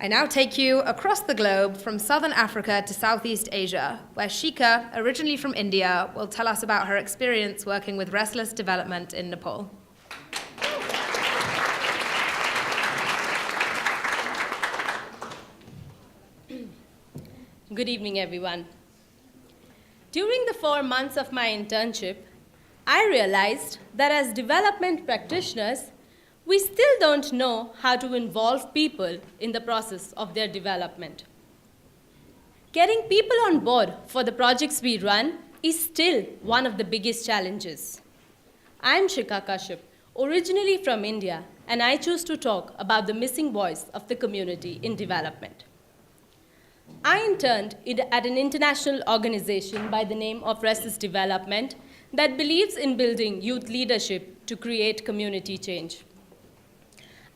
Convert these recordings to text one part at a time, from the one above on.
I now take you across the globe from Southern Africa to Southeast Asia, where Shikha, originally from India, will tell us about her experience working with Restless Development in Nepal. Good evening, everyone. During the 4 months of my internship, I realized that as development practitioners, we still don't know how to involve people in the process of their development. Getting people on board for the projects we run is still one of the biggest challenges. I'm Shikha Kashyap, originally from India, and I choose to talk about the missing voice of the community in development. I interned at an international organization by the name of Restless Development that believes in building youth leadership to create community change.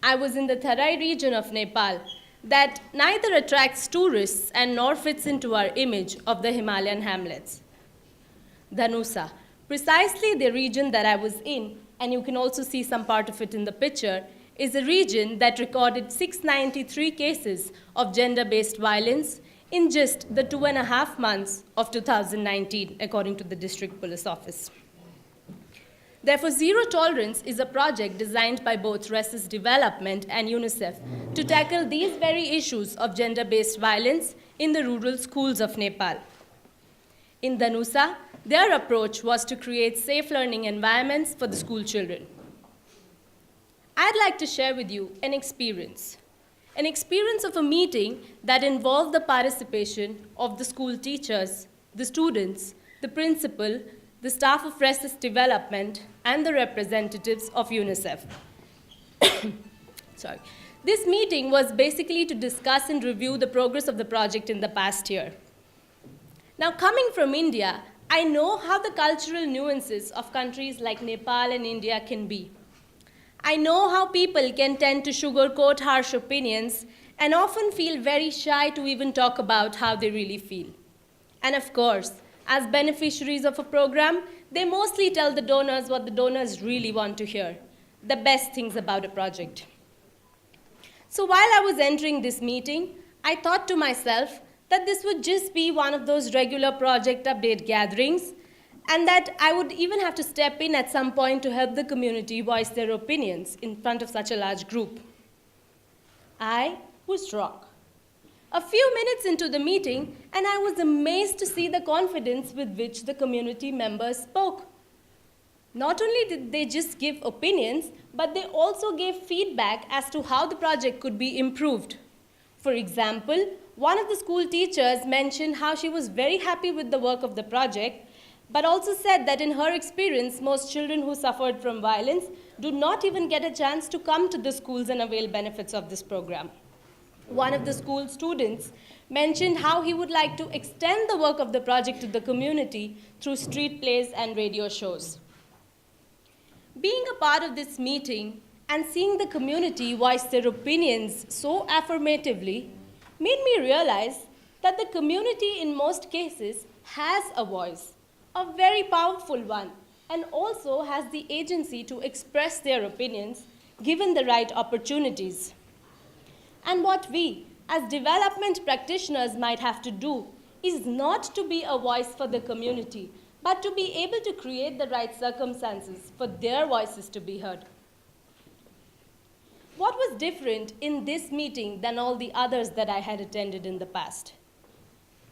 I was in the Tarai region of Nepal that neither attracts tourists and nor fits into our image of the Himalayan hamlets. Dhanusa, precisely the region that I was in, and you can also see some part of it in the picture, is a region that recorded 693 cases of gender-based violence in just the 2.5 months of 2019, according to the District Police Office. Therefore, Zero Tolerance is a project designed by both Restless Development and UNICEF to tackle these very issues of gender-based violence in the rural schools of Nepal. In Dhanusa, their approach was to create safe learning environments for the school children. I'd like to share with you an experience of a meeting that involved the participation of the school teachers, the students, the principal, the staff of Restless Development, and the representatives of UNICEF. Sorry. This meeting was basically to discuss and review the progress of the project in the past year. Now, coming from India, I know how the cultural nuances of countries like Nepal and India can be. I know how people can tend to sugarcoat harsh opinions and often feel very shy to even talk about how they really feel. And of course, as beneficiaries of a program, they mostly tell the donors what the donors really want to hear, the best things about a project. So while I was entering this meeting, I thought to myself that this would just be one of those regular project update gatherings, and that I would even have to step in at some point to help the community voice their opinions in front of such a large group. I was wrong. A few minutes into the meeting, and I was amazed to see the confidence with which the community members spoke. Not only did they just give opinions, but they also gave feedback as to how the project could be improved. For example, one of the school teachers mentioned how she was very happy with the work of the project, but also said that in her experience, most children who suffered from violence do not even get a chance to come to the schools and avail benefits of this program. One of the school students mentioned how he would like to extend the work of the project to the community through street plays and radio shows. Being a part of this meeting and seeing the community voice their opinions so affirmatively made me realize that the community in most cases has a voice, a very powerful one, and also has the agency to express their opinions given the right opportunities. And what we, as development practitioners, might have to do is not to be a voice for the community, but to be able to create the right circumstances for their voices to be heard. What was different in this meeting than all the others that I had attended in the past?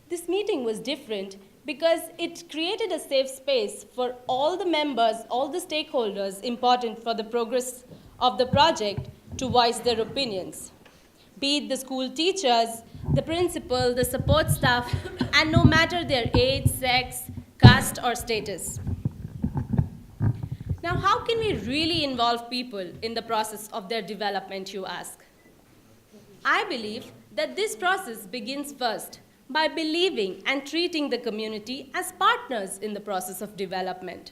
This meeting was different because it created a safe space for all the members, all the stakeholders important for the progress of the project to voice their opinions. Be it the school teachers, the principal, the support staff, and no matter their age, sex, caste, or status. Now, how can we really involve people in the process of their development, you ask? I believe that this process begins first by believing and treating the community as partners in the process of development.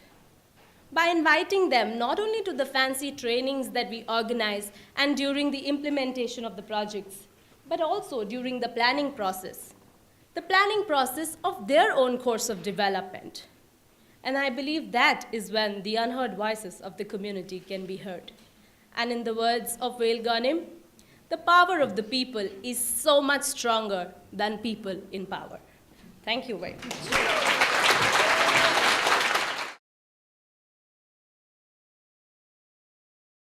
By inviting them not only to the fancy trainings that we organize and during the implementation of the projects, but also during the planning process of their own course of development. And I believe that is when the unheard voices of the community can be heard. And in the words of Vail Ghanim, the power of the people is so much stronger than people in power. Thank you very much.